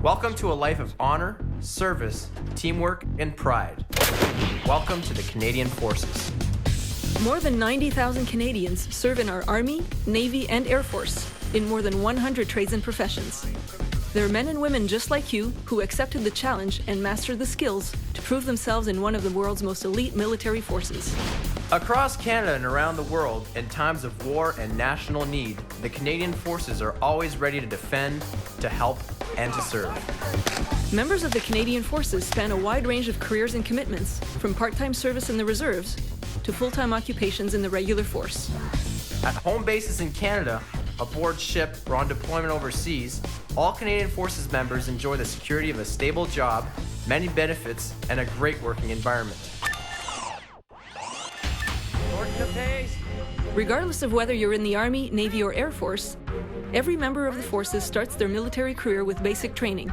Welcome to a life of honor, service, teamwork, and pride. Welcome to the Canadian Forces. More than 90,000 Canadians serve in our Army, Navy, and Air Force in more than 100 trades and professions. They're men and women just like you who accepted the challenge and mastered the skills to prove themselves in one of the world's most elite military forces. Across Canada and around the world, in times of war and national need, the Canadian Forces are always ready to defend, to help, and to serve. Members of the Canadian Forces span a wide range of careers and commitments, from part-time service in the reserves to full-time occupations in the regular force. At home bases in Canada, aboard ship, or on deployment overseas, all Canadian Forces members enjoy the security of a stable job, many benefits, and a great working environment. Regardless of whether you're in the Army, Navy, or Air Force, every member of the forces starts their military career with basic training.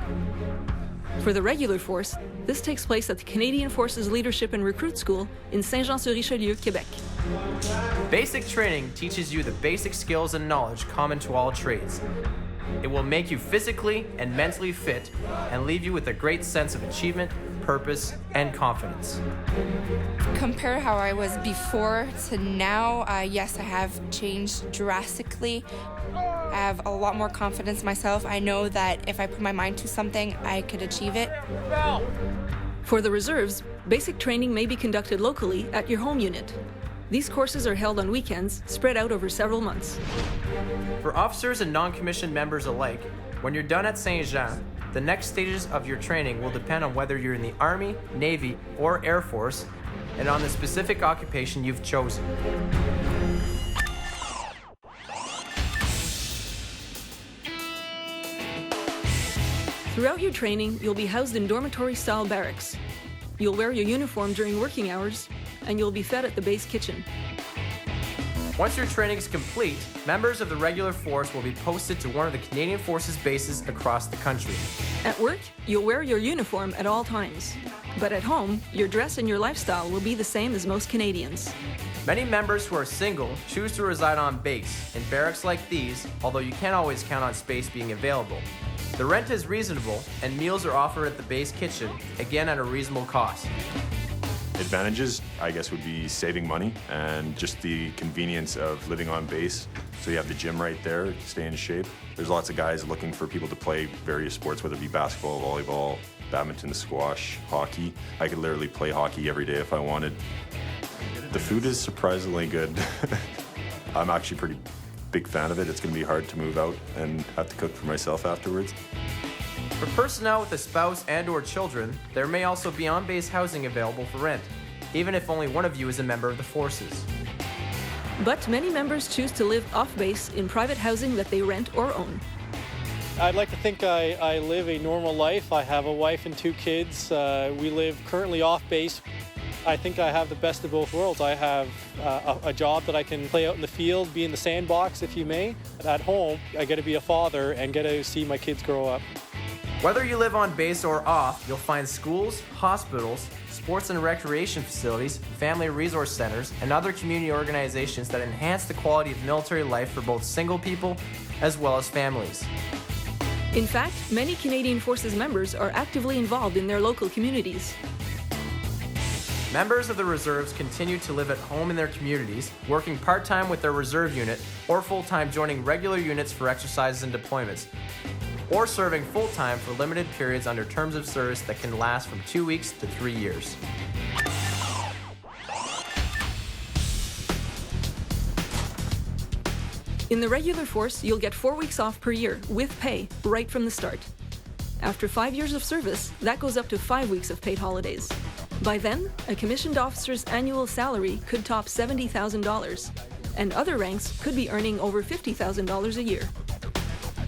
For the regular force, this takes place at the Canadian Forces Leadership and Recruit School in Saint-Jean-sur-Richelieu, Quebec. Basic training teaches you the basic skills and knowledge common to all trades. It will make you physically and mentally fit and leave you with a great sense of achievement, purpose, and confidence. Compare how I was before to now, yes, I have changed drastically. I have a lot more confidence in myself. I know that if I put my mind to something, I could achieve it. For the reserves, basic training may be conducted locally at your home unit. These courses are held on weekends, spread out over several months. For officers and non-commissioned members alike, when you're done at Saint-Jean, the next stages of your training will depend on whether you're in the Army, Navy, or Air Force, and on the specific occupation you've chosen. Throughout your training, you'll be housed in dormitory-style barracks. You'll wear your uniform during working hours, and you'll be fed at the base kitchen. Once your training is complete, members of the regular force will be posted to one of the Canadian Forces bases across the country. At work, you'll wear your uniform at all times. But at home, your dress and your lifestyle will be the same as most Canadians. Many members who are single choose to reside on base in barracks like these, although you can't always count on space being available. The rent is reasonable, and meals are offered at the base kitchen, again at a reasonable cost. Advantages, I guess, would be saving money and just the convenience of living on base. So you have the gym right there to stay in shape. There's lots of guys looking for people to play various sports, whether it be basketball, volleyball, badminton, squash, hockey. I could literally play hockey every day if I wanted. The food is surprisingly good. I'm actually a pretty big fan of it. It's going to be hard to move out and have to cook for myself afterwards. For personnel with a spouse and/or children, there may also be on-base housing available for rent, even if only one of you is a member of the forces. But many members choose to live off-base in private housing that they rent or own. I'd like to think I live a normal life. I have a wife and 2 kids. We live currently off-base. I think I have the best of both worlds. I have a job that I can play out in the field, be in the sandbox, if you may. At home, I get to be a father and get to see my kids grow up. Whether you live on base or off, you'll find schools, hospitals, sports and recreation facilities, family resource centers, and other community organizations that enhance the quality of military life for both single people as well as families. In fact, many Canadian Forces members are actively involved in their local communities. Members of the reserves continue to live at home in their communities, working part-time with their reserve unit, or full-time joining regular units for exercises and deployments, or serving full-time for limited periods under terms of service that can last from 2 weeks to 3 years. In the regular force, you'll get 4 weeks off per year, with pay, right from the start. After 5 years of service, that goes up to 5 weeks of paid holidays. By then, a commissioned officer's annual salary could top $70,000, and other ranks could be earning over $50,000 a year.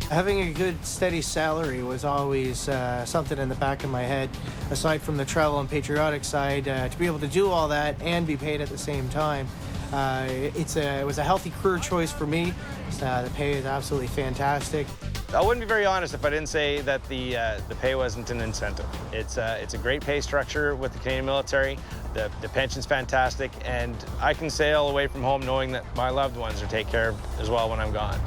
Having a good, steady salary was always something in the back of my head. Aside from the travel and patriotic side, to be able to do all that and be paid at the same time, it was a healthy career choice for me. The pay is absolutely fantastic. I wouldn't be very honest if I didn't say that the pay wasn't an incentive. It's a great pay structure with the Canadian military. The pension's fantastic, and I can sail away from home knowing that my loved ones are taken care of as well when I'm gone.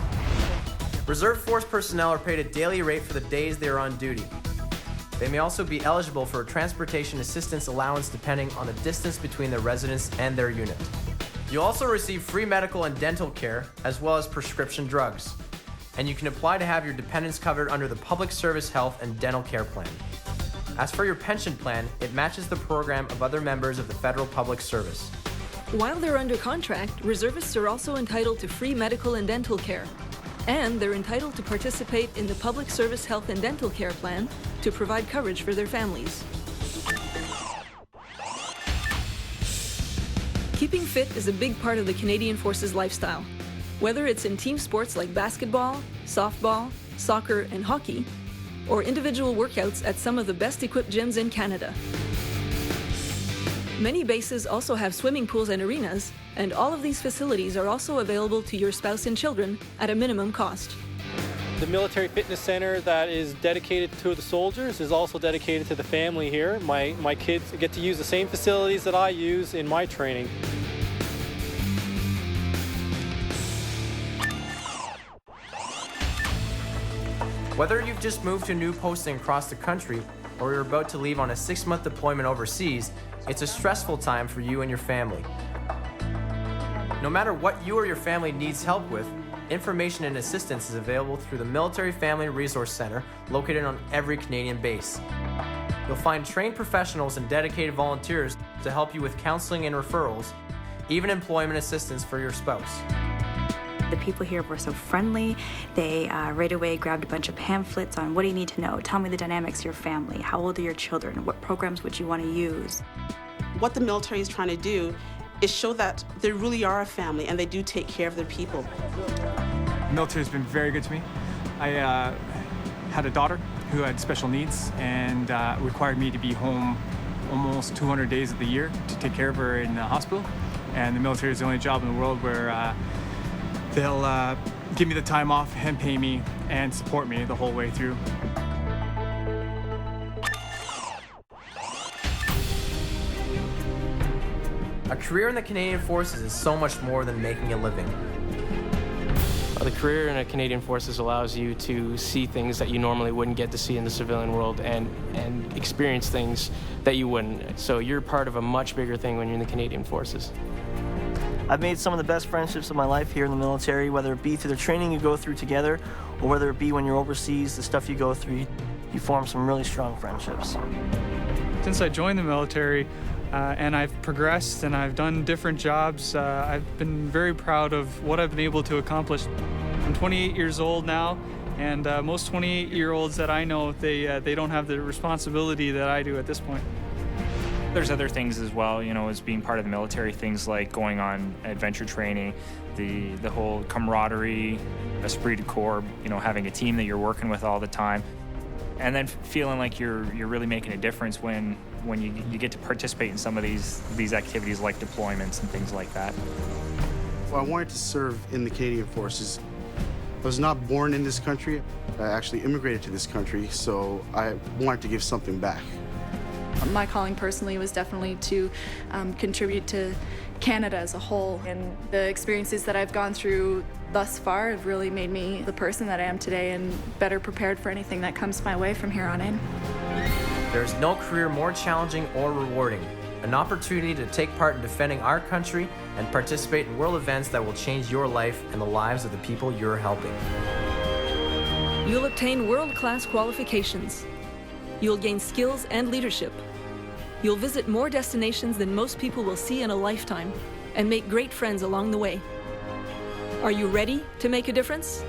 Reserve Force personnel are paid a daily rate for the days they are on duty. They may also be eligible for a transportation assistance allowance depending on the distance between their residence and their unit. You'll also receive free medical and dental care, as well as prescription drugs. And you can apply to have your dependents covered under the Public Service Health and Dental Care Plan. As for your pension plan, it matches the program of other members of the Federal Public Service. While they're under contract, reservists are also entitled to free medical and dental care. And they're entitled to participate in the Public Service Health and Dental Care Plan to provide coverage for their families. Keeping fit is a big part of the Canadian Forces lifestyle. Whether it's in team sports like basketball, softball, soccer, and hockey, or individual workouts at some of the best equipped gyms in Canada. Many bases also have swimming pools and arenas, and all of these facilities are also available to your spouse and children at a minimum cost. The military fitness center that is dedicated to the soldiers is also dedicated to the family here. My kids get to use the same facilities that I use in my training. Whether you've just moved to a new posting across the country or you're about to leave on a 6-month deployment overseas, it's a stressful time for you and your family. No matter what you or your family needs help with, information and assistance is available through the Military Family Resource Center located on every Canadian base. You'll find trained professionals and dedicated volunteers to help you with counseling and referrals, even employment assistance for your spouse. The people here were so friendly. They right away grabbed a bunch of pamphlets on what do you need to know. Tell me the dynamics of your family. How old are your children? What programs would you want to use? What the military is trying to do is show that they really are a family and they do take care of their people. The military has been very good to me. I had a daughter who had special needs and required me to be home almost 200 days of the year to take care of her in the hospital. And the military is the only job in the world where they'll give me the time off and pay me and support me the whole way through. A career in the Canadian Forces is so much more than making a living. The career in the Canadian Forces allows you to see things that you normally wouldn't get to see in the civilian world and experience things that you wouldn't. So you're part of a much bigger thing when you're in the Canadian Forces. I've made some of the best friendships of my life here in the military, whether it be through the training you go through together, or whether it be when you're overseas, the stuff you go through, you form some really strong friendships. Since I joined the military and I've progressed and I've done different jobs, I've been very proud of what I've been able to accomplish. I'm 28 years old now, and most 28-year-olds that I know, they don't have the responsibility that I do at this point. There's other things as well, as being part of the military, things like going on adventure training, the whole camaraderie, esprit de corps, having a team that you're working with all the time, and then feeling like you're really making a difference when you get to participate in some of these activities like deployments and things like that. Well, I wanted to serve in the Canadian Forces. I was not born in this country. I actually immigrated to this country, so I wanted to give something back. My calling personally was definitely to contribute to Canada as a whole, and the experiences that I've gone through thus far have really made me the person that I am today and better prepared for anything that comes my way from here on in. There's no career more challenging or rewarding. An opportunity to take part in defending our country and participate in world events that will change your life and the lives of the people you're helping. You'll obtain world-class qualifications. You'll gain skills and leadership. You'll visit more destinations than most people will see in a lifetime and make great friends along the way. Are you ready to make a difference?